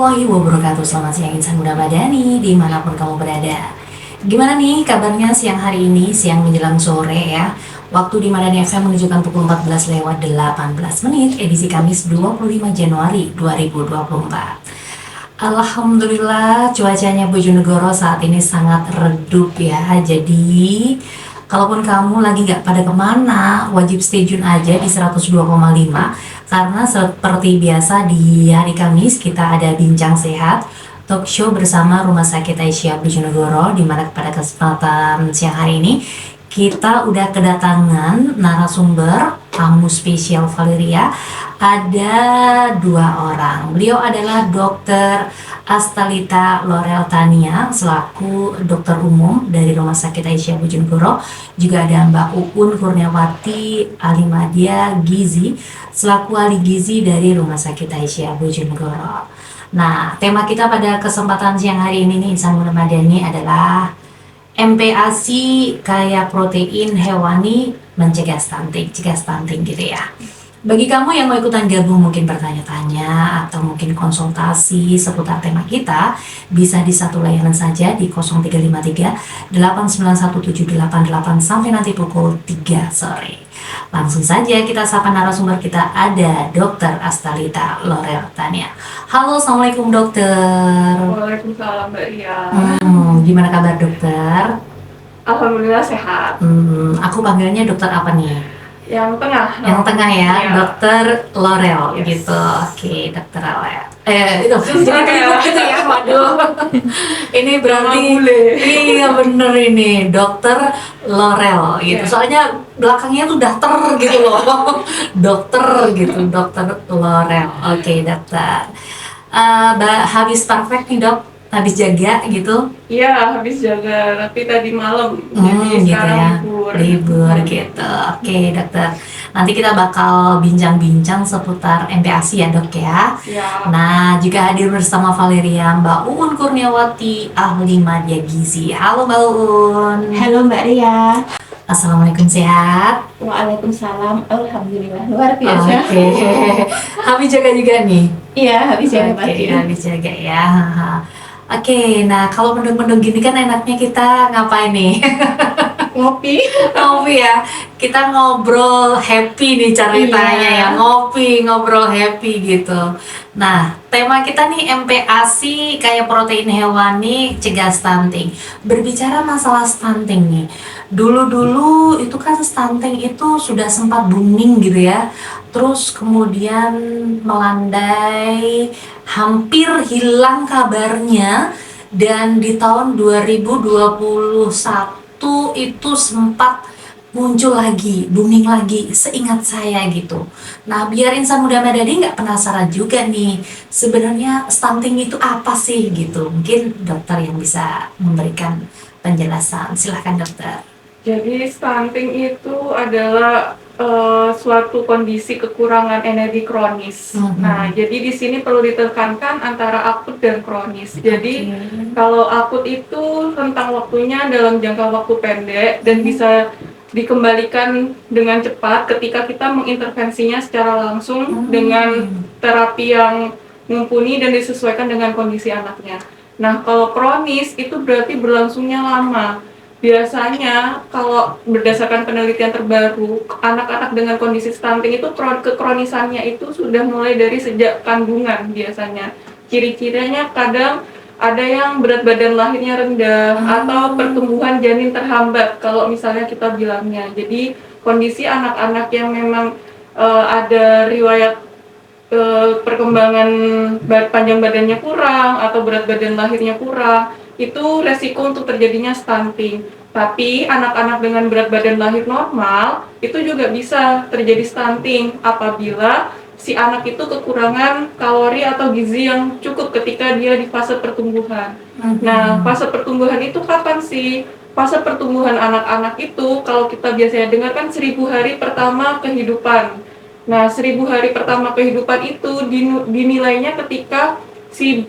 warahmatullahi wabarakatuh. Selamat siang insan muda madani dimanapun kamu berada. Gimana nih kabarnya siang hari ini, siang menjelang sore ya. Waktu di Madani FM menunjukkan pukul 14 lewat 18 menit, edisi Kamis 25 Januari 2024. Alhamdulillah cuacanya Bojonegoro saat ini sangat redup ya. Jadi kalaupun kamu lagi nggak pada kemana, wajib stay tune aja di 102,5 karena seperti biasa di hari Kamis kita ada Bincang Sehat talk show bersama Rumah Sakit Aisyah Bojonegoro, di mana pada kesempatan siang hari ini kita udah kedatangan narasumber tamu spesial Valeria. Ada dua orang. Beliau adalah Dr. Astalita Lorel Tania selaku dokter umum dari Rumah Sakit Aisyah Bojonegoro. Juga ada Mbak Uun Kurniawati Alimadia Gizi selaku ahli gizi dari Rumah Sakit Aisyah Bojonegoro. Nah, tema kita pada kesempatan siang hari ini nih Insan Muda Madani adalah MPASI kaya protein hewani mencegah stunting gitu ya. Bagi kamu yang mau ikutan gabung mungkin bertanya-tanya atau mungkin konsultasi seputar tema kita, bisa di satu layanan saja di 0353 8917888 sampai nanti pukul 3 sore. Langsung saja kita sapa narasumber kita, ada Dr. Astalita Lorel Tania. Halo, Assalamualaikum dokter. Waalaikumsalam Mbak Ria. Gimana kabar dokter? Alhamdulillah sehat. Aku panggilnya dokter apa nih? Yang tengah. Yang tengah ya, Iya. dokter Lorel Yes. gitu. Oke, dokter Lorel. Itu jadi ribet gitu ya, waduh. Ini berarti iya bener ini dokter Lorel gitu. Iya. Soalnya belakangnya tuh dokter gitu loh. Dokter gitu, dokter Lorel. Oke, dokter. Habis perfect nih dok, habis jaga gitu. Iya, habis jaga, tapi tadi malam. Jadi Gitu sekarang ya, libur. libur gitu. Oke dokter, nanti kita bakal bincang-bincang seputar MPASI ya dok ya. Ya. Nah, juga hadir bersama Valeria Mbak Uun Kurniawati ahli media gizi. Halo Mbak Uun. Halo Mbak Ria. Assalamualaikum, sehat? Waalaikumsalam. Alhamdulillah luar biasa. Oke. Habis jaga juga nih. Iya, habis jaga Oke, pagi. habis jaga ya. Oke, nah kalau mendung-mendung gini kan enaknya kita ngapain nih? Ngopi. Ngopi ya, kita ngobrol happy nih ceritanya Iya. ya, ngobrol happy gitu. Nah, tema kita nih MPASI kayak protein hewani cegah stunting. Berbicara masalah stunting nih, dulu itu kan stunting itu sudah sempat booming gitu ya, terus kemudian melandai, hampir hilang kabarnya, dan di tahun 2021 itu sempat muncul lagi, booming lagi, seingat saya gitu. Nah, biar insan muda madani nggak penasaran juga nih, sebenarnya stunting itu apa sih gitu. Mungkin dokter yang bisa memberikan penjelasan. Silahkan dokter. Jadi stunting itu adalah suatu kondisi kekurangan energi kronis. Nah, jadi di sini perlu ditekankan antara akut dan kronis. Jadi kalau akut itu rentang waktunya dalam jangka waktu pendek dan bisa dikembalikan dengan cepat ketika kita mengintervensinya secara langsung dengan terapi yang mumpuni dan disesuaikan dengan kondisi anaknya. Nah, kalau kronis itu berarti berlangsungnya lama. Biasanya kalau berdasarkan penelitian terbaru, anak-anak dengan kondisi stunting itu kekronisannya itu sudah mulai dari sejak kandungan biasanya. Ciri-cirinya kadang ada yang berat badan lahirnya rendah atau pertumbuhan janin terhambat kalau misalnya kita bilangnya. Jadi kondisi anak-anak yang memang ada riwayat perkembangan panjang badannya kurang atau berat badan lahirnya kurang, itu resiko untuk terjadinya stunting. Tapi anak-anak dengan berat badan lahir normal itu juga bisa terjadi stunting apabila si anak itu kekurangan kalori atau gizi yang cukup ketika dia di fase pertumbuhan. Nah, fase pertumbuhan itu kapan sih? Fase pertumbuhan anak-anak itu kalau kita biasanya dengar kan 1000 hari pertama kehidupan. Nah, 1000 hari pertama kehidupan itu dinilainya ketika si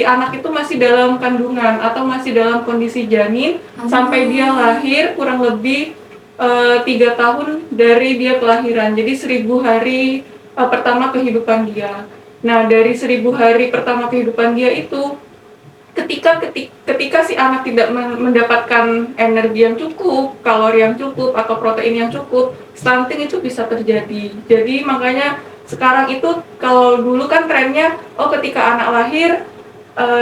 anak itu masih dalam kandungan atau masih dalam kondisi janin sampai dia lahir kurang lebih 3 tahun dari dia kelahiran. Jadi 1000 hari pertama kehidupan dia. Nah, dari 1000 hari pertama kehidupan dia itu, ketika si anak tidak mendapatkan energi yang cukup, kalori yang cukup, atau protein yang cukup, stunting itu bisa terjadi. Jadi makanya sekarang itu, kalau dulu kan trennya, ketika anak lahir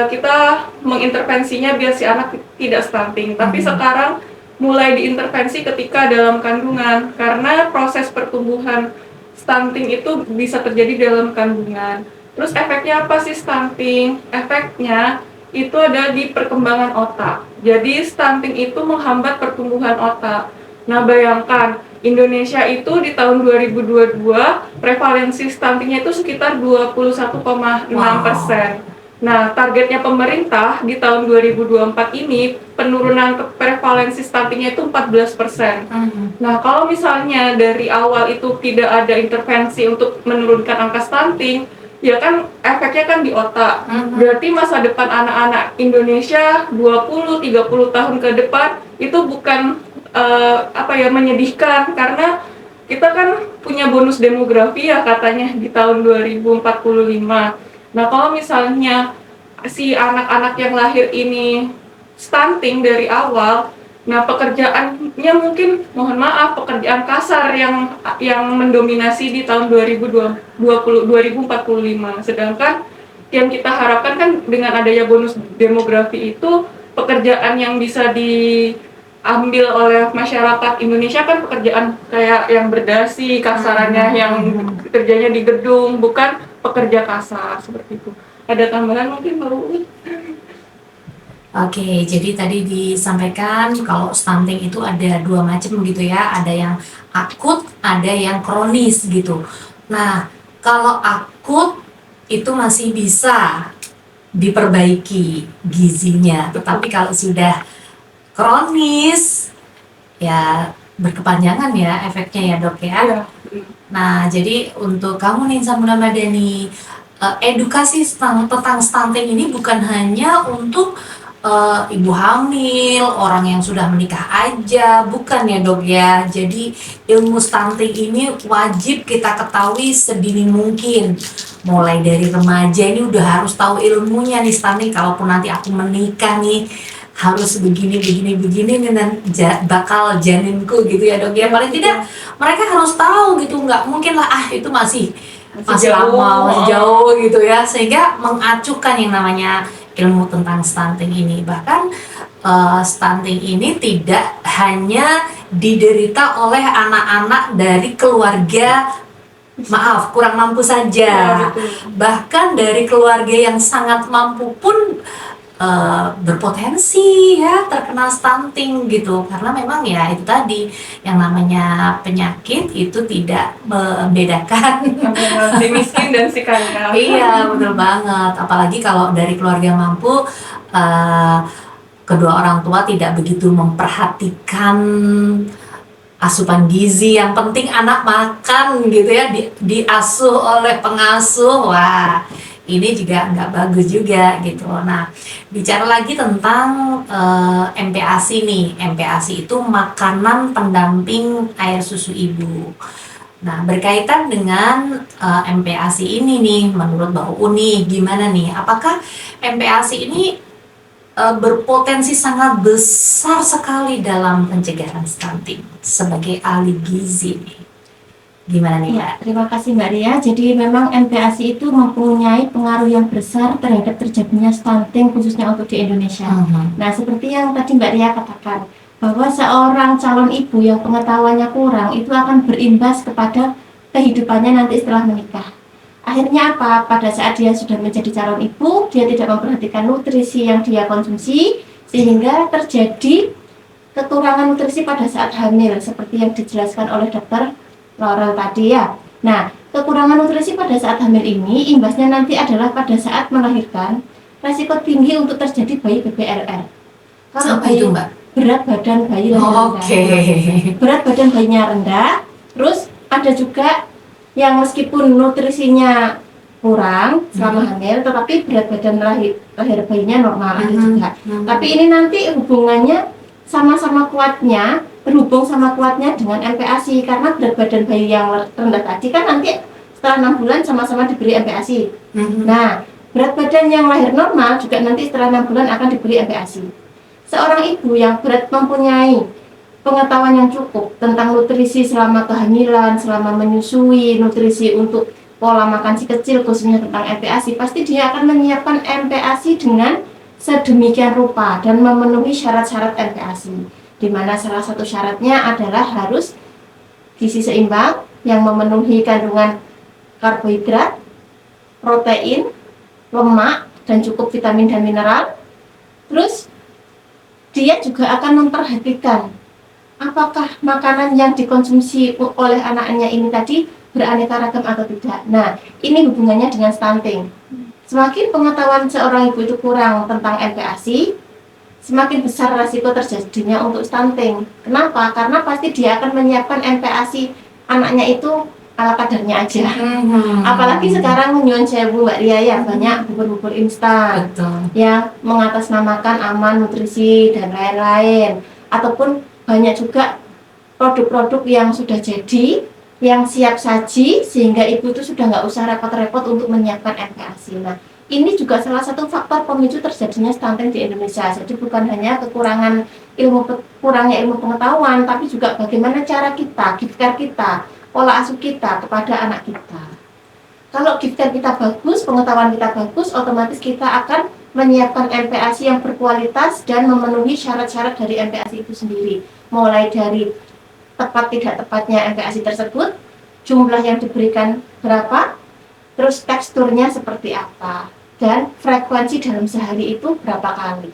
kita mengintervensinya biar si anak tidak stunting. Tapi sekarang mulai diintervensi ketika dalam kandungan, karena proses pertumbuhan stunting itu bisa terjadi dalam kandungan. Terus efeknya apa sih stunting? Efeknya itu ada di perkembangan otak. Jadi stunting itu menghambat pertumbuhan otak. Nah, bayangkan Indonesia itu di tahun 2022 prevalensi stuntingnya itu sekitar 21,6%. Nah, targetnya pemerintah di tahun 2024 ini penurunan prevalensi stuntingnya itu 14%. Nah, kalau misalnya dari awal itu tidak ada intervensi untuk menurunkan angka stunting, ya kan efeknya kan di otak. Berarti masa depan anak-anak Indonesia 20-30 tahun ke depan itu bukan menyedihkan, karena kita kan punya bonus demografi ya katanya di tahun 2045. Nah, kalau misalnya si anak-anak yang lahir ini stunting dari awal, nah pekerjaannya mungkin, mohon maaf, pekerjaan kasar yang mendominasi di tahun 2045. Sedangkan yang kita harapkan kan dengan adanya bonus demografi itu, pekerjaan yang bisa diambil oleh masyarakat Indonesia kan pekerjaan kayak yang berdasi, kasarannya yang kerjanya di gedung, bukan pekerja kasar seperti itu. Ada tambahan mungkin Mbak Uut? Oke, jadi tadi disampaikan kalau stunting itu ada dua macam gitu ya, ada yang akut, ada yang kronis gitu. Nah, kalau akut itu masih bisa diperbaiki gizinya, tetapi kalau sudah kronis ya berkepanjangan ya efeknya ya dok ya. Nah, jadi untuk kamu nih Samuna Madani, edukasi tentang stunting ini bukan hanya untuk ibu hamil, orang yang sudah menikah aja, bukan ya dok ya. Jadi ilmu stunting ini wajib kita ketahui sedini mungkin. Mulai dari remaja ini udah harus tahu ilmunya nih stunting. Kalaupun nanti aku menikah nih harus begini nih dan bakal janinku gitu ya dok ya. Paling tidak mereka harus tahu gitu, nggak mungkin lah itu masih lama, masih jauh gitu ya, sehingga mengacukan yang namanya ilmu tentang stunting ini. Bahkan stunting ini tidak hanya diderita oleh anak-anak dari keluarga kurang mampu saja, bahkan dari keluarga yang sangat mampu pun berpotensi ya terkena stunting gitu, karena memang ya itu tadi yang namanya penyakit itu tidak membedakan si miskin dan si kaya. Iya betul banget, apalagi kalau dari keluarga mampu, kedua orang tua tidak begitu memperhatikan asupan gizi. Yang penting anak makan gitu ya, diasuh oleh pengasuh. Wah, ini juga nggak bagus juga gitu. Nah, bicara lagi tentang MPASI nih. MPASI itu makanan pendamping air susu ibu. Nah, berkaitan dengan MPASI ini nih, menurut Mbak Uni gimana nih? Apakah MPASI ini berpotensi sangat besar sekali dalam pencegahan stunting sebagai ahli gizi nih? Gimana nih Mbak? Ya, terima kasih Mbak Ria. Jadi memang MPASI itu mempunyai pengaruh yang besar terhadap terjadinya stunting khususnya untuk di Indonesia. Nah, seperti yang tadi Mbak Ria katakan, bahwa seorang calon ibu yang pengetahuannya kurang itu akan berimbas kepada kehidupannya nanti setelah menikah. Akhirnya apa? Pada saat dia sudah menjadi calon ibu, dia tidak memperhatikan nutrisi yang dia konsumsi, sehingga terjadi kekurangan nutrisi pada saat hamil, seperti yang dijelaskan oleh dokter Laurel tadi ya. Nah, kekurangan nutrisi pada saat hamil ini imbasnya nanti adalah pada saat melahirkan resiko tinggi untuk terjadi bayi BBRR. Kalau apa itu Mbak? Berat badan bayi rendah. Berat badan bayinya rendah. Terus ada juga yang meskipun nutrisinya kurang selama hamil, tetapi berat badan lahir bayinya normal ada juga. Tapi ini nanti hubungannya sama-sama kuatnya, berhubung sama kuatnya dengan MPASI, karena berat badan bayi yang rendah tadi kan nanti setelah 6 bulan sama-sama diberi MPASI. Mhm. Nah, berat badan yang lahir normal juga nanti setelah 6 bulan akan diberi MPASI. Seorang ibu yang mempunyai pengetahuan yang cukup tentang nutrisi selama kehamilan, selama menyusui, nutrisi untuk pola makan si kecil, khususnya tentang MPASI, pasti dia akan menyiapkan MPASI dengan sedemikian rupa dan memenuhi syarat-syarat MPASI, di mana salah satu syaratnya adalah harus gizi seimbang yang memenuhi kandungan karbohidrat, protein, lemak, dan cukup vitamin dan mineral. Terus dia juga akan memperhatikan apakah makanan yang dikonsumsi oleh anaknya ini tadi beraneka ragam atau tidak. Nah, ini hubungannya dengan stunting. Semakin pengetahuan seorang ibu itu kurang tentang MPASI, semakin besar resiko terjadinya untuk stunting. Kenapa? Karena pasti dia akan menyiapkan MPASI anaknya itu ala kadarnya aja. Apalagi sekarang nyuwun sewu Mbak Ria ya, banyak bubur-bubur instan yang mengatasnamakan aman, nutrisi dan lain-lain. Ataupun banyak juga produk-produk yang sudah jadi, yang siap saji, sehingga ibu itu sudah nggak usah repot-repot untuk menyiapkan MPASI. Nah, ini juga salah satu faktor pemicu terjadinya stunting di Indonesia. Jadi bukan hanya kurangnya ilmu pengetahuan, tapi juga bagaimana cara kita, gift care kita, pola asuh kita kepada anak kita. Kalau gift care kita bagus, pengetahuan kita bagus, otomatis kita akan menyiapkan MPASI yang berkualitas dan memenuhi syarat-syarat dari MPASI itu sendiri. Mulai dari tepat tidak tepatnya MPASI tersebut, jumlah yang diberikan berapa, terus teksturnya seperti apa, dan frekuensi dalam sehari itu berapa kali.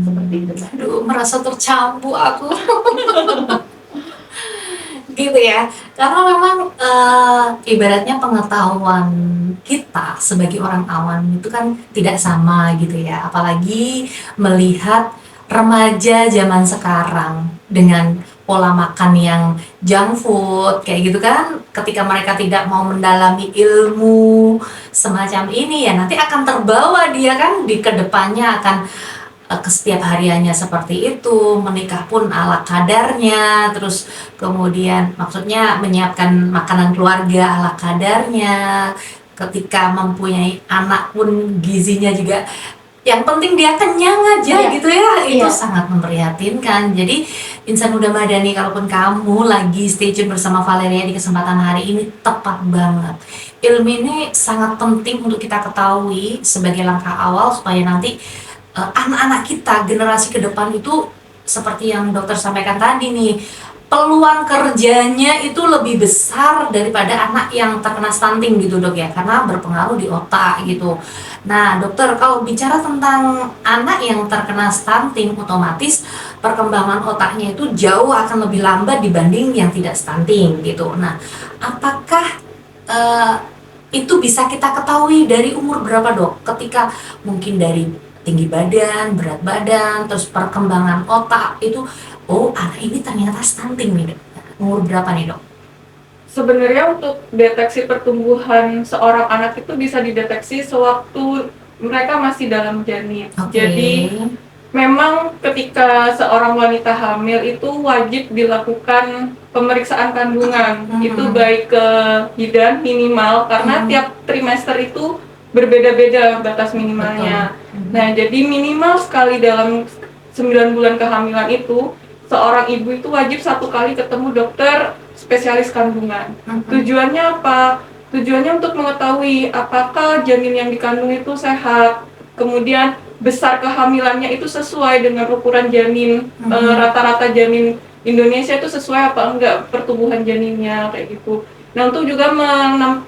Seperti itu. Aduh, merasa tercampu aku. Gitu ya, karena memang ibaratnya pengetahuan kita sebagai orang awam itu kan tidak sama gitu ya, apalagi melihat remaja zaman sekarang dengan pola makan yang junk food kayak gitu kan, ketika mereka tidak mau mendalami ilmu semacam ini ya nanti akan terbawa dia kan di kedepannya akan ke setiap hariannya seperti itu, menikah pun ala kadarnya, terus kemudian maksudnya menyiapkan makanan keluarga ala kadarnya, ketika mempunyai anak pun gizinya juga yang penting dia kenyang aja gitu ya, itu sangat memprihatinkan. Jadi Insan Muda Madani, kalaupun kamu lagi stay tune bersama Valeria di kesempatan hari ini, tepat banget. Ilmu ini sangat penting untuk kita ketahui sebagai langkah awal supaya nanti anak-anak kita, generasi ke depan itu seperti yang dokter sampaikan tadi nih, peluang kerjanya itu lebih besar daripada anak yang terkena stunting gitu dok ya, karena berpengaruh di otak gitu. Nah dokter, kalau bicara tentang anak yang terkena stunting, otomatis perkembangan otaknya itu jauh akan lebih lambat dibanding yang tidak stunting gitu. Nah apakah itu bisa kita ketahui dari umur berapa dok? Ketika mungkin dari tinggi badan, berat badan, terus perkembangan otak itu, oh anak ini ternyata stunting nih dok. Umur berapa nih dok? Sebenarnya untuk deteksi pertumbuhan seorang anak itu bisa dideteksi sewaktu mereka masih dalam janin. Jadi memang ketika seorang wanita hamil itu wajib dilakukan pemeriksaan kandungan. Itu baik ke bidan minimal karena tiap trimester itu berbeda-beda batas minimalnya. Nah, jadi minimal sekali dalam 9 bulan kehamilan itu seorang ibu itu wajib 1 kali ketemu dokter spesialis kandungan. Tujuannya apa? Tujuannya untuk mengetahui apakah janin yang dikandung itu sehat, kemudian besar kehamilannya itu sesuai dengan ukuran janin, rata-rata janin Indonesia itu sesuai apa enggak pertumbuhan janinnya kayak gitu. Nah, untuk juga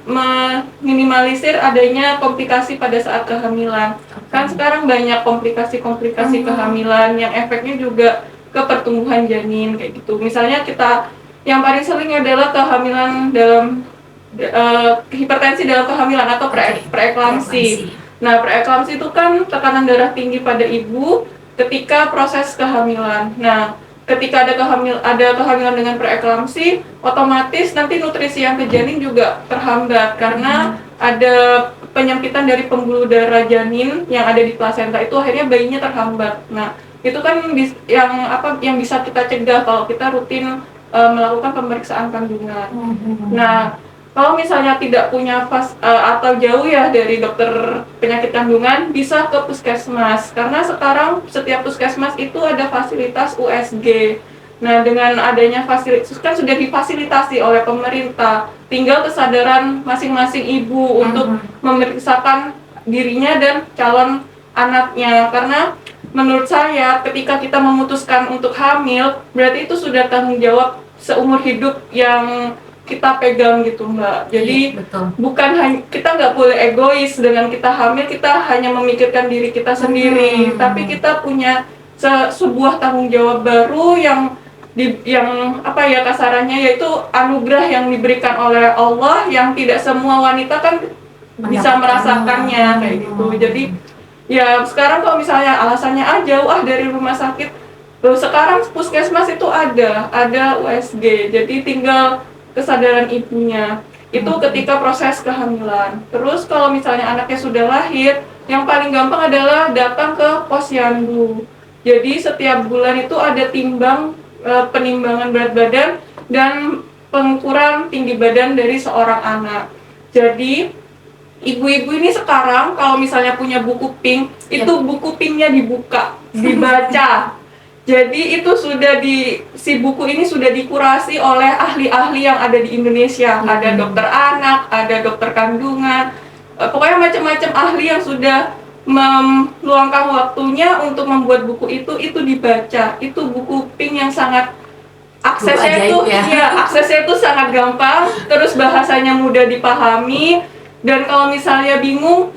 meminimalisir adanya komplikasi pada saat kehamilan. Kan sekarang banyak komplikasi-komplikasi kehamilan yang efeknya juga ke pertumbuhan janin kayak gitu. Misalnya kita yang paling sering adalah kehamilan dalam hipertensi dalam kehamilan atau preeklamsi. Nah, preeklamsi itu kan tekanan darah tinggi pada ibu ketika proses kehamilan. Nah, ketika ada kehamilan dengan preeklamsi, otomatis nanti nutrisi yang ke janin juga terhambat karena ada penyempitan dari pembuluh darah janin yang ada di plasenta, itu akhirnya bayinya terhambat. Nah, itu kan yang bisa kita cegah kalau kita rutin melakukan pemeriksaan kandungan. Nah, Kalau misalnya tidak punya atau jauh ya dari dokter penyakit kandungan, bisa ke puskesmas. Karena sekarang setiap puskesmas itu ada fasilitas USG. Nah, dengan adanya fasilitas kan sudah difasilitasi oleh pemerintah. Tinggal kesadaran masing-masing ibu untuk memeriksakan dirinya dan calon anaknya. Karena menurut saya ketika kita memutuskan untuk hamil, berarti itu sudah tanggung jawab seumur hidup yang kita pegang gitu Mbak. Jadi bukan hanya kita nggak boleh egois dengan kita hamil, kita hanya memikirkan diri kita sendiri, tapi kita punya sebuah tanggung jawab baru yang apa ya kasarannya, yaitu anugerah yang diberikan oleh Allah yang tidak semua wanita kan bisa merasakannya kayak gitu. Jadi ya sekarang kalau misalnya alasannya jauh dari rumah sakit, sekarang puskesmas itu ada USG, jadi tinggal kesadaran ibunya itu ketika proses kehamilan. Terus kalau misalnya anaknya sudah lahir, yang paling gampang adalah datang ke posyandu. Jadi setiap bulan itu ada penimbangan berat badan dan pengukuran tinggi badan dari seorang anak. Jadi ibu-ibu ini sekarang kalau misalnya punya buku pink, itu buku pinknya dibuka, dibaca. Jadi itu si buku ini sudah dikurasi oleh ahli-ahli yang ada di Indonesia. Ada dokter anak, ada dokter kandungan, pokoknya macam-macam ahli yang sudah meluangkan waktunya untuk membuat buku itu dibaca. Itu buku pink yang sangat aksesnya itu sangat gampang, terus bahasanya mudah dipahami, dan kalau misalnya bingung,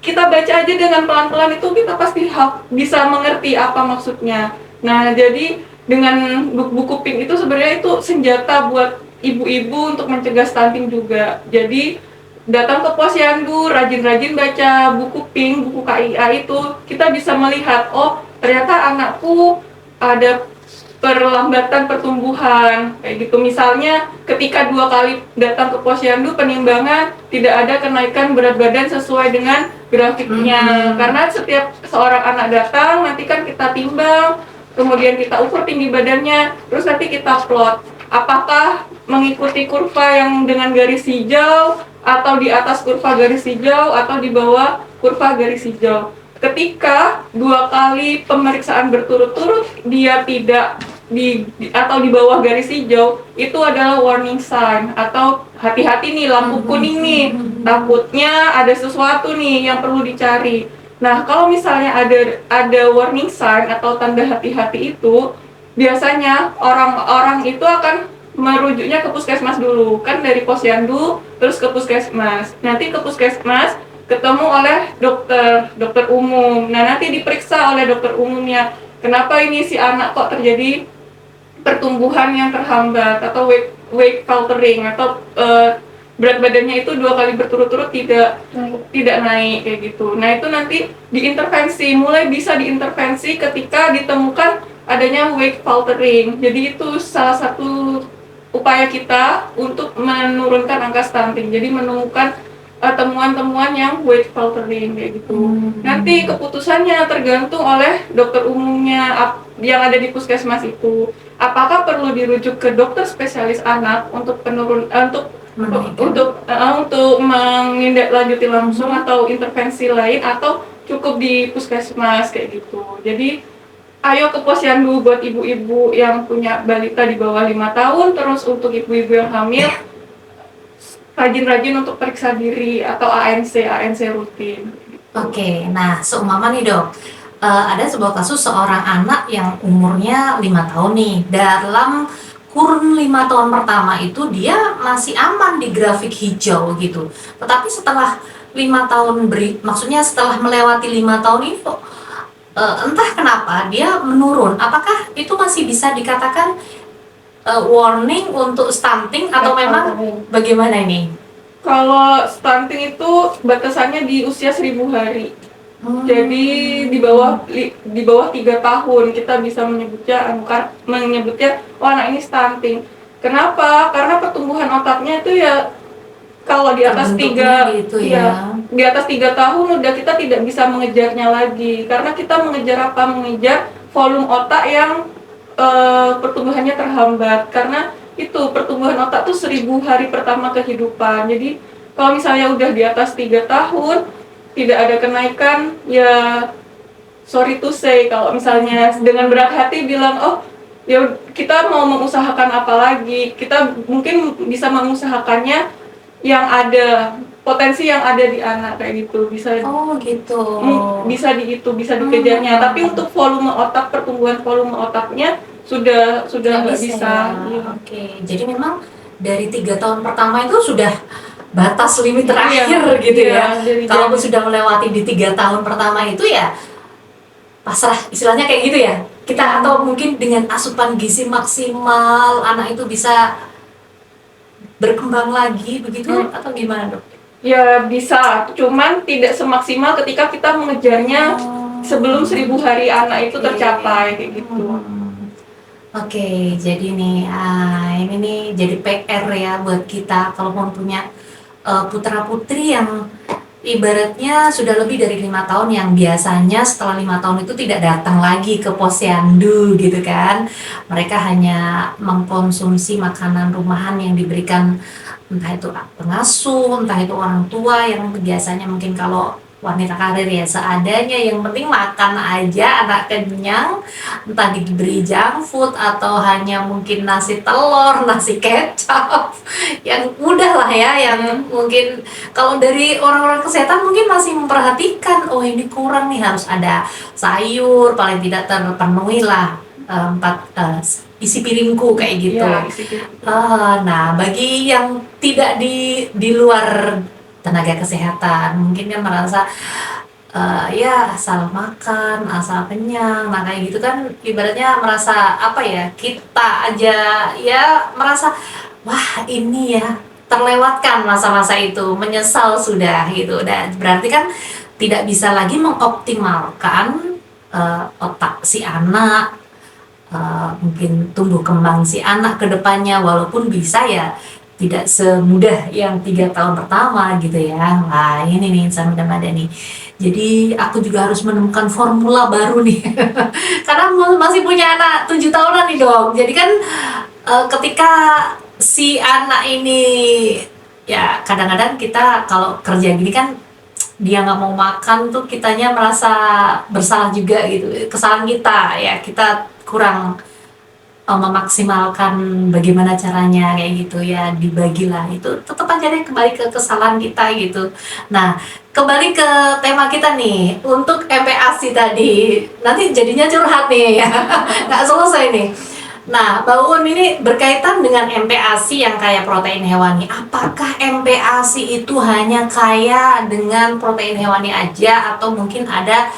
kita baca aja dengan pelan-pelan itu kita pasti bisa mengerti apa maksudnya. Nah, jadi dengan buku pink itu sebenarnya itu senjata buat ibu-ibu untuk mencegah stunting juga. Jadi datang ke posyandu, rajin-rajin baca buku pink, buku KIA itu, kita bisa melihat, oh ternyata anakku ada perlambatan pertumbuhan kayak gitu. Misalnya ketika 2 kali datang ke posyandu penimbangan, tidak ada kenaikan berat badan sesuai dengan grafiknya. Karena setiap seorang anak datang nanti kan kita timbang, kemudian kita ukur tinggi badannya, terus nanti kita plot apakah mengikuti kurva yang dengan garis hijau, atau di atas kurva garis hijau, atau di bawah kurva garis hijau. Ketika 2 kali pemeriksaan berturut-turut dia tidak atau di bawah garis hijau, itu adalah warning sign, atau hati-hati nih, lampu kuning nih, takutnya ada sesuatu nih yang perlu dicari. Nah, kalau misalnya ada warning sign atau tanda hati-hati itu, biasanya orang-orang itu akan merujuknya ke puskesmas dulu, kan dari posyandu terus ke puskesmas. Nanti ke puskesmas ketemu oleh dokter umum. Nah, nanti diperiksa oleh dokter umumnya, kenapa ini si anak kok terjadi pertumbuhan yang terhambat atau weight faltering, atau berat badannya itu 2 kali berturut-turut tidak naik kayak gitu. Nah, itu nanti mulai bisa diintervensi ketika ditemukan adanya weight faltering. Jadi itu salah satu upaya kita untuk menurunkan angka stunting. Jadi menemukan temuan-temuan yang weight faltering kayak gitu. Nanti keputusannya tergantung oleh dokter umumnya yang ada di puskesmas itu. Apakah perlu dirujuk ke dokter spesialis anak untuk menindaklanjuti langsung atau intervensi lain, atau cukup di puskesmas kayak gitu. Jadi ayo ke posyandu buat ibu-ibu yang punya balita di bawah 5 tahun, terus untuk ibu-ibu yang hamil rajin-rajin untuk periksa diri atau ANC rutin. Oke, nah seumpama nih dok, ada sebuah kasus seorang anak yang umurnya 5 tahun nih, dalam kurun 5 tahun pertama itu dia masih aman di grafik hijau gitu, tetapi setelah 5 tahun maksudnya setelah melewati 5 tahun ini kok entah kenapa dia menurun. Apakah itu masih bisa dikatakan warning untuk stunting atau memang bagaimana ini? Kalau stunting itu batasannya di usia 1000 hari. Jadi di bawah 3 tahun kita bisa menyebutnya oh anak ini stunting. Kenapa? Karena pertumbuhan otaknya itu ya kalau di atas 3 gitu ya. Di atas 3 tahun udah kita tidak bisa mengejarnya lagi. Karena kita mengejar apa? Mengejar volume otak yang pertumbuhannya terhambat. Karena itu pertumbuhan otak tuh 1000 hari pertama kehidupan. Jadi kalau misalnya udah di atas 3 tahun tidak ada kenaikan, ya sorry to say, kalau misalnya dengan berat hati bilang, oh ya kita mau mengusahakan apa lagi, kita mungkin bisa mengusahakannya yang ada, potensi yang ada di anak kayak gitu, bisa Oh gitu. bisa bisa dikejarnya. Tapi untuk volume otak, pertumbuhan volume otaknya sudah nggak bisa. Ya. Iya. Oke, jadi memang dari 3 tahun pertama itu sudah batas limit terakhir Iya, gitu ya. iya, dari Kalau zaman- sudah melewati di 3 tahun pertama itu ya pasrah, istilahnya kayak gitu ya. Kita atau mungkin dengan asupan gizi maksimal anak itu bisa berkembang lagi begitu atau gimana dok? Ya bisa, cuman tidak semaksimal ketika kita mengejarnya sebelum 1000 hari anak itu tercapai kayak gitu. Oke, jadi nih, ini nih jadi PR ya buat kita kalau mau punya putra putri yang ibaratnya sudah lebih dari 5 tahun, yang biasanya setelah 5 tahun itu tidak datang lagi ke posyandu gitu kan. Mereka hanya mengkonsumsi makanan rumahan yang diberikan entah itu pengasuh, entah itu orang tua, yang biasanya mungkin kalau wanita karir ya seadanya, yang penting makan aja anak kenyang, entah diberi junk food atau hanya mungkin nasi telur, nasi kecap yang mudah lah ya, yang mungkin kalau dari orang-orang kesehatan mungkin masih memperhatikan, oh ini kurang nih, harus ada sayur paling tidak terpenuhi lah 4 isi piringku kayak gitu. Iya, isi piring. Nah, bagi yang tidak di luar tenaga kesehatan, mungkin kan merasa ya asal makan, asal kenyang, nah kayak gitu kan ibaratnya merasa apa ya, kita aja ya merasa wah ini ya terlewatkan masa-masa itu, menyesal sudah gitu, dan berarti kan tidak bisa lagi mengoptimalkan otak si anak, mungkin tumbuh kembang si anak ke depannya, walaupun bisa ya tidak semudah yang 3 tahun pertama gitu ya. Nah ini nih Insan Muda Madani, jadi aku juga harus menemukan formula baru nih karena masih punya anak 7 tahunan nih dong. Jadi kan ketika si anak ini ya kadang-kadang kita kalau kerja gini kan dia nggak mau makan tuh kitanya merasa bersalah juga gitu, kesalahan kita ya, kita kurang memaksimalkan bagaimana caranya kayak gitu ya, dibagilah itu, tetap aja deh kembali ke kesalahan kita gitu. Nah kembali ke tema kita nih untuk MPASI tadi, nanti jadinya curhat nih ya nggak selesai nih. Nah Mbak Uun, ini berkaitan dengan MPASI yang kaya protein hewani, apakah MPASI itu hanya kaya dengan protein hewani aja atau mungkin ada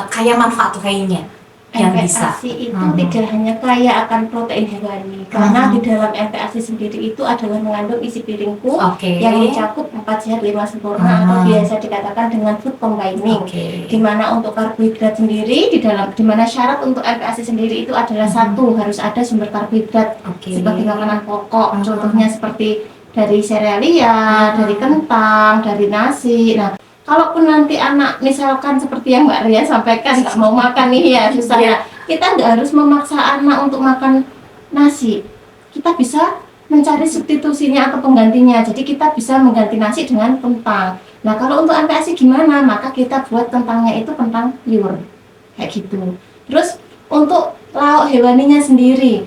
kaya manfaat lainnya yang bisa? MPASI itu tidak hanya kaya akan protein hewani, karena di dalam MPASI sendiri itu adalah mengandung isi piringku yang mencakup 4 sehat 5 sempurna atau biasa dikatakan dengan food combining. Di mana untuk karbohidrat sendiri di mana syarat untuk MPASI sendiri itu adalah satu, harus ada sumber karbohidrat sebagai makanan pokok. Contohnya seperti dari serealia, dari kentang, dari nasi. Nah, kalaupun nanti anak misalkan seperti yang Mbak Ria sampaikan nggak mau makan nih ya susah ya, kita nggak harus memaksa anak untuk makan nasi, kita bisa mencari substitusinya atau penggantinya. Jadi kita bisa mengganti nasi dengan kentang. Nah kalau untuk MPASI gimana? Maka kita buat kentangnya itu kentang pure kayak gitu. Terus untuk lauk hewaninya sendiri,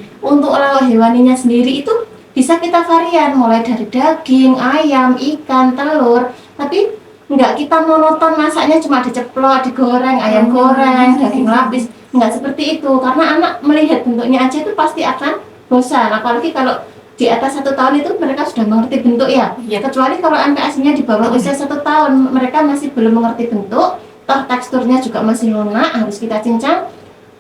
itu bisa kita varian mulai dari daging, ayam, ikan, telur, tapi enggak kita monoton masaknya cuma diceplok, digoreng, ayam goreng, daging lapis. Enggak seperti itu, karena anak melihat bentuknya aja itu pasti akan bosan. Apalagi kalau di atas 1 tahun itu mereka sudah mengerti bentuk ya. Kecuali kalau MPASI-nya di bawah usia 1 tahun, mereka masih belum mengerti bentuk, toh teksturnya juga masih lunak, harus kita cincang.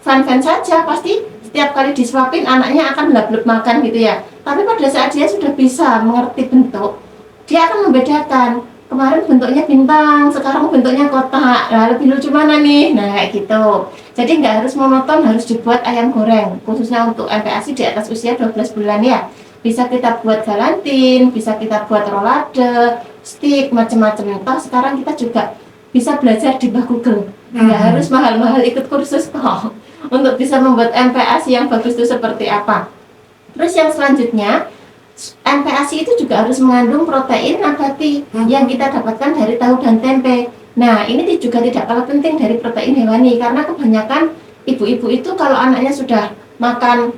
Fan-fan saja, pasti setiap kali disuapin anaknya akan blab-blab makan gitu ya. Tapi pada saat dia sudah bisa mengerti bentuk, dia akan membedakan. Kemarin bentuknya bintang, sekarang bentuknya kotak. Nah, lebih lucu mana nih? Nah, kayak gitu. Jadi nggak harus monoton, harus dibuat ayam goreng. Khususnya untuk MPASI di atas usia 12 bulan ya. Bisa kita buat galantin, bisa kita buat rolade, stick, macam-macam. Toh sekarang kita juga bisa belajar di bawah Google. Nggak harus mahal-mahal ikut kursus kok. Untuk bisa membuat MPASI yang bagus itu seperti apa. Terus yang selanjutnya, MPASI itu juga harus mengandung protein nabati yang kita dapatkan dari tahu dan tempe. Nah, ini juga tidak kalah penting dari protein hewani, karena kebanyakan ibu-ibu itu kalau anaknya sudah makan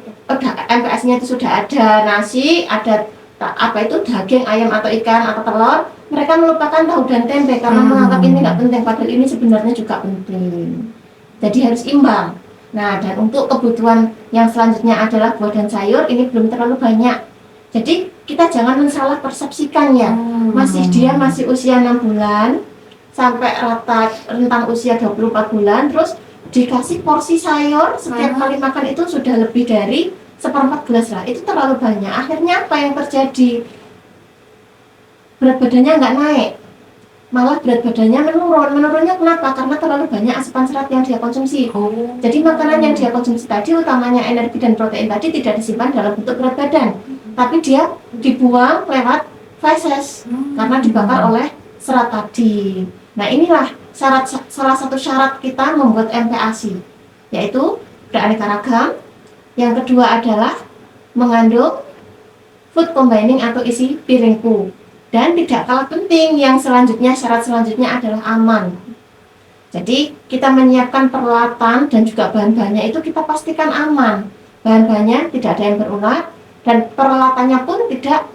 MPASI-nya itu sudah ada nasi, ada apa itu daging, ayam atau ikan atau telur, mereka melupakan tahu dan tempe karena menganggap ini nggak penting, padahal ini sebenarnya juga penting. Jadi harus imbang. Nah, dan untuk kebutuhan yang selanjutnya adalah buah dan sayur, ini belum terlalu banyak. Jadi kita jangan mensalah persepsikan ya. Dia masih usia 6 bulan sampai rentang usia 24 bulan, terus dikasih porsi sayur setiap kali makan itu sudah lebih dari 1/4 gelas lah. Itu terlalu banyak. Akhirnya apa yang terjadi? Berat badannya nggak naik, malah berat badannya menurun. Menurunnya kenapa? Karena terlalu banyak asupan serat yang dia konsumsi. Jadi makanan yang dia konsumsi tadi, utamanya energi dan protein tadi, tidak disimpan dalam bentuk berat badan, tapi dia dibuang lewat feses karena dibakar oleh serat tadi. Nah, inilah salah satu syarat kita membuat MPASI, yaitu beraneka ragam. Yang kedua adalah mengandung food combining atau isi piringku. Dan tidak kalah penting, yang selanjutnya, syarat selanjutnya adalah aman. Jadi kita menyiapkan peralatan dan juga bahan-bahannya itu kita pastikan aman. Bahan-bahannya tidak ada yang berulat dan peralatannya pun tidak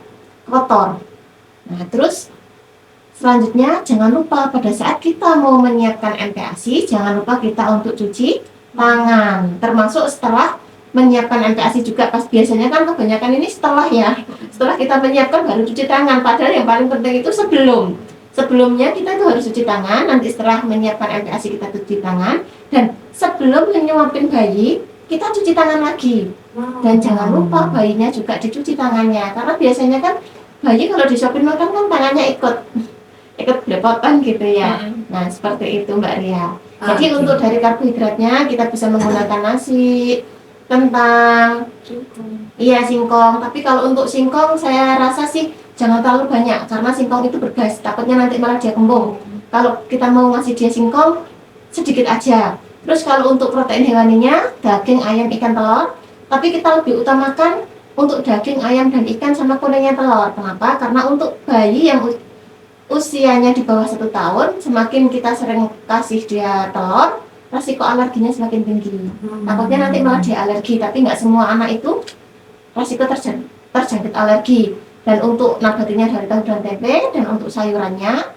kotor. Nah, terus selanjutnya jangan lupa pada saat kita mau menyiapkan MPASI, jangan lupa kita untuk cuci tangan, termasuk setelah menyiapkan MPASI juga. Pas biasanya kan kebanyakan ini setelah kita menyiapkan baru cuci tangan, padahal yang paling penting itu sebelumnya kita itu harus cuci tangan. Nanti setelah menyiapkan MPASI kita cuci tangan, dan sebelum menyuapin bayi kita cuci tangan lagi. Dan jangan lupa bayinya juga dicuci tangannya, karena biasanya kan bayi kalau disuapin makan kan tangannya ikut belepotan gitu ya. Nah, seperti itu Mbak Ria. Jadi untuk dari karbohidratnya kita bisa menggunakan nasi, kentang, singkong. Tapi kalau untuk singkong saya rasa sih jangan terlalu banyak, karena singkong itu bergas, takutnya nanti malah dia kembung. Kalau kita mau ngasih dia singkong sedikit aja. Terus kalau untuk protein hewaninya, daging, ayam, ikan, telur. Tapi kita lebih utamakan untuk daging, ayam, dan ikan sama kuningnya telur. Kenapa? Karena untuk bayi yang usianya di bawah 1 tahun, semakin kita sering kasih dia telur, resiko alerginya semakin tinggi. Takutnya nanti malah dia alergi, tapi nggak semua anak itu resiko terjangkit alergi. Dan untuk nabatinya dari tahu dan tempe, dan untuk sayurannya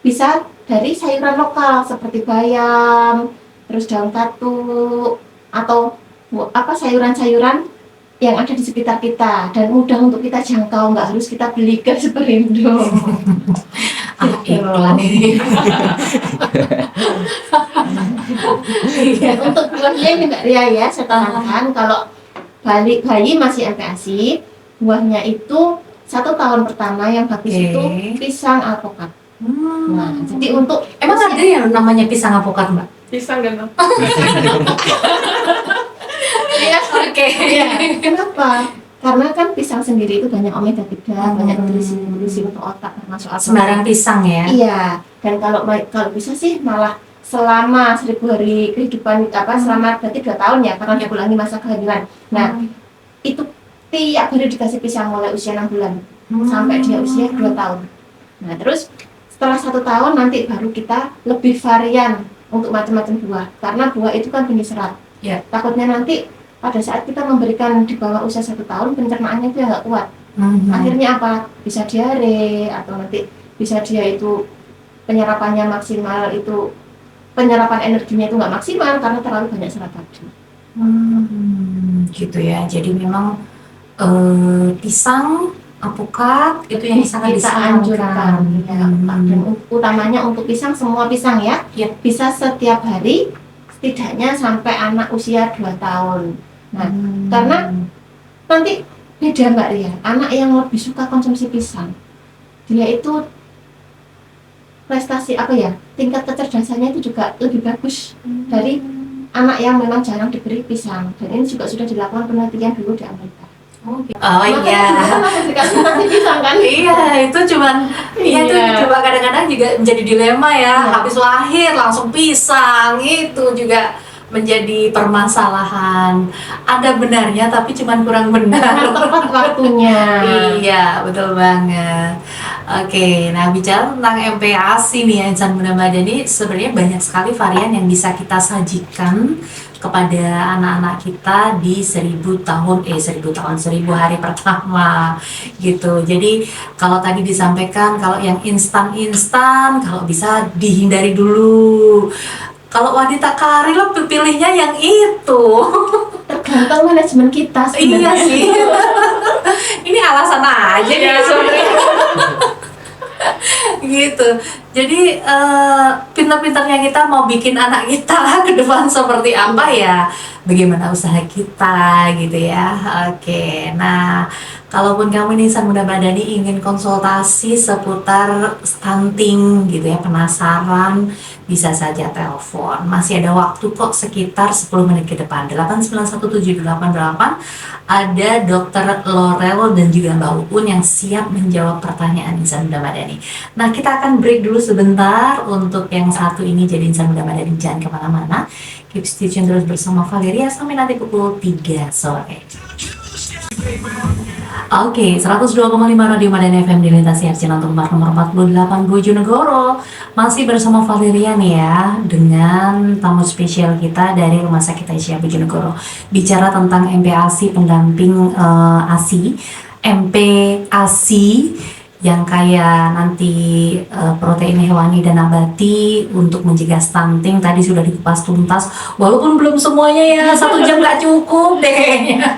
bisa dari sayuran lokal seperti bayam, terus daun katuk, atau sayuran-sayuran yang ada di sekitar kita dan mudah untuk kita jangkau, nggak harus kita beli ke Superindo. Iklan ini. Untuk buahnya ini Mbak Ria ya, saya tanamkan kalau bayi masih MPASI, buahnya itu 1 tahun pertama yang bagus itu pisang alpukat. Nah, jadi untuk emang ada yang namanya pisang alpukat Mbak? Pisang dan Oke. Kenapa? Karena kan pisang sendiri itu banyak omega 3, banyak nutrisi untuk otak, termasuk sembarang pisang ya. Iya. Dan kalau bisa sih malah selama 1000 hari kehidupan selama berarti 2 tahun ya, karena diulangi masa kehamilan. Nah, itu tiap hari dikasih pisang mulai usia 6 bulan sampai dia usia 2 tahun. Nah, terus setelah 1 tahun nanti baru kita lebih varian untuk macam-macam buah, karena buah itu kan tinggi serat. Ya. Takutnya nanti pada saat kita memberikan di bawah usia 1 tahun, pencernaannya itu nggak kuat. Akhirnya apa? Bisa diare, atau nanti bisa dia itu penyerapannya maksimal, itu penyerapan energinya itu nggak maksimal karena terlalu banyak serat tadi. Gitu ya. Jadi memang pisang alpukat itu yang sangat kita anjurkan ya, dan utamanya untuk pisang, semua pisang ya, bisa setiap hari setidaknya sampai anak usia 2 tahun. Nah, karena nanti beda Mbak Ria, anak yang lebih suka konsumsi pisang, dia itu prestasi tingkat kecerdasannya itu juga lebih bagus dari anak yang memang jarang diberi pisang. Dan ini juga sudah dilakukan penelitian dulu di Amerika. Oh iya. Dikasih nasi pisang kan? Iya, itu itu coba kadang-kadang juga menjadi dilema ya. Habis lahir langsung pisang, itu juga menjadi permasalahan. Ada benarnya tapi cuman kurang benar. Karena tepat waktunya. Iya, betul banget. Oke, nah bicara tentang MPASI nih ya, insan muda madani, sebenarnya banyak sekali varian yang bisa kita sajikan kepada anak-anak kita di 1000 hari pertama gitu. Jadi kalau tadi disampaikan kalau yang instan-instan kalau bisa dihindari dulu. Kalau wanita karir pilihnya yang itu. Tergantung manajemen kita Iya sebenarnya. sih. Ini alasan aja nih sebenarnya. Gitu. Jadi pintar-pintarnya kita mau bikin anak kita ke depan seperti apa ya, bagaimana usaha kita gitu ya. Oke. Nah, kalaupun kamu nih insan muda madani ingin konsultasi seputar stunting gitu ya, penasaran, bisa saja telepon. Masih ada waktu kok, sekitar 10 menit ke depan. 8917788 ada Dokter Lorel dan juga Mbak Uun yang siap menjawab pertanyaan insan muda madani. Nah, kita akan break dulu sebentar untuk yang satu ini. Jadi insan muda madani jangan kemana-mana. Keep stay tune terus bersama Valeria sampai nanti pukul 3 sore. Oke, 102,5 Radio Madani FM di lintas siar Cilantung nomor 48 Bojonegoro. Masih bersama Valeria nih ya, dengan tamu spesial kita dari Rumah Sakit Aisyah Bojonegoro. Bicara tentang MPASI, pendamping ASI, MPASI yang kaya nanti protein hewani dan nabati untuk mencegah stunting. Tadi sudah dikupas tuntas, walaupun belum semuanya ya, 1 jam nggak cukup deh kayaknya.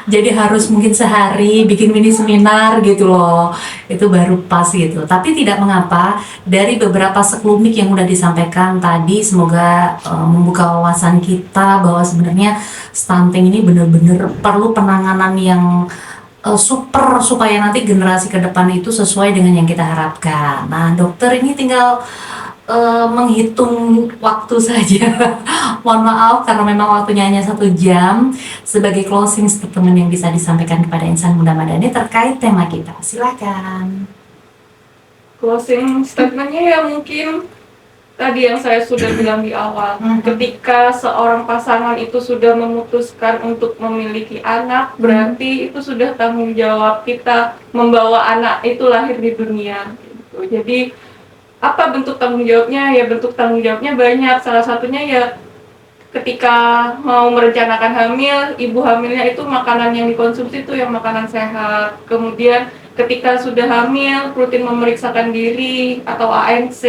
Jadi harus mungkin sehari bikin mini seminar gitu loh, itu baru pas gitu. Tapi tidak mengapa, dari beberapa sekelumit yang udah disampaikan tadi, semoga membuka wawasan kita bahwa sebenarnya stunting ini benar-benar perlu penanganan yang super supaya nanti generasi ke depan itu sesuai dengan yang kita harapkan. Nah, dokter ini tinggal menghitung waktu saja. Mohon maaf karena memang waktunya hanya 1 jam. Sebagai closing statement yang bisa disampaikan kepada insan muda madani terkait tema kita, silakan. Closing statementnya ya mungkin tadi yang saya sudah bilang di awal. Ketika seorang pasangan itu sudah memutuskan untuk memiliki anak, berarti itu sudah tanggung jawab kita membawa anak itu lahir di dunia gitu. Jadi apa bentuk tanggung jawabnya? Ya bentuk tanggung jawabnya banyak. Salah satunya ya ketika mau merencanakan hamil, ibu hamilnya itu makanan yang dikonsumsi itu yang makanan sehat. Kemudian ketika sudah hamil, rutin memeriksakan diri atau ANC.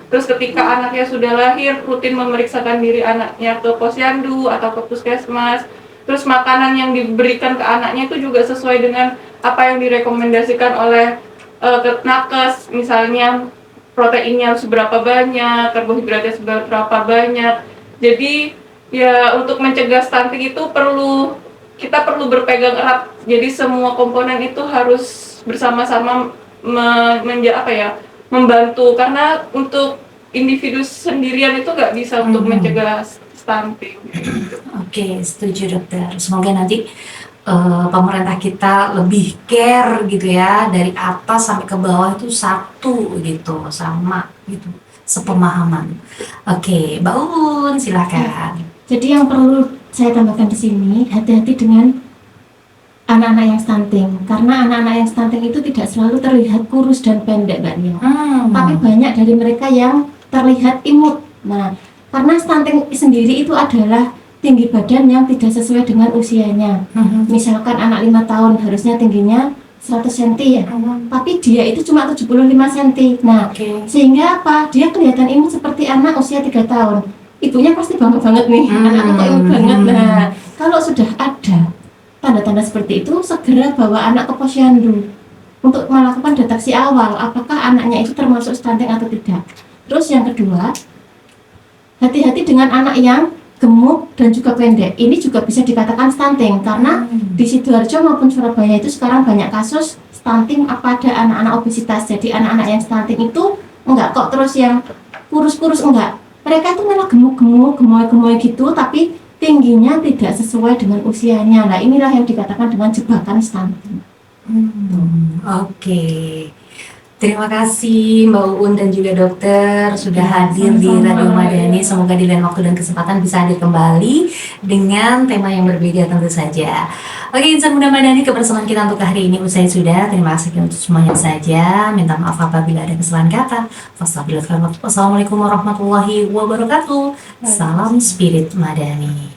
Terus ketika anaknya sudah lahir, rutin memeriksakan diri anaknya ke posyandu atau ke puskesmas. Terus makanan yang diberikan ke anaknya itu juga sesuai dengan apa yang direkomendasikan oleh Nakes, misalnya proteinnya seberapa banyak, karbohidratnya seberapa banyak. Jadi ya untuk mencegah stunting itu kita perlu berpegang erat. Jadi semua komponen itu harus bersama-sama membantu, karena untuk individu sendirian itu nggak bisa untuk mencegah stunting. Oke, setuju dokter. Semoga nanti pemerintah kita lebih care gitu ya, dari atas sampai ke bawah itu satu gitu, sama gitu, sepemahaman. Oke, Mbak Uun silakan. Jadi yang perlu saya tambahkan di sini, hati-hati dengan anak-anak yang stunting, karena anak-anak yang stunting itu tidak selalu terlihat kurus dan pendek, Mbak Nia. Tapi banyak dari mereka yang terlihat imut. Nah, karena stunting sendiri itu adalah tinggi badan yang tidak sesuai dengan usianya. Misalkan anak 5 tahun harusnya tingginya 100 cm ya, tapi dia itu cuma 75 cm. Nah, sehingga apa? Dia kelihatan imut seperti anak usia 3 tahun. Ibunya pasti bangga banget nih, anakku kok imut banget. Nah, kalau sudah ada tanda-tanda seperti itu, segera bawa anak ke posyandu untuk melakukan deteksi awal apakah anaknya itu termasuk stunting atau tidak. Terus yang kedua, hati-hati dengan anak yang gemuk dan juga pendek. Ini juga bisa dikatakan stunting karena di Sidoarjo maupun Surabaya itu sekarang banyak kasus stunting pada anak-anak obesitas. Jadi anak-anak yang stunting itu enggak kok terus yang kurus-kurus, enggak. Mereka itu malah gemuk-gemuk, gemoy-gemoy gitu, tapi tingginya tidak sesuai dengan usianya. Nah, inilah yang dikatakan dengan jebakan stunting. Oke. Terima kasih Mbak Uun dan juga dokter sudah hadir di Radio Madani. Semoga di lain waktu dan kesempatan bisa hadir kembali dengan tema yang berbeda tentu saja. Oke, insan muda Madani, kebersamaan kita untuk hari ini usai sudah. Terima kasih untuk semuanya saja. Minta maaf apabila ada kesalahan kata. Wassalamualaikum warahmatullahi wabarakatuh. Salam Spirit Madani.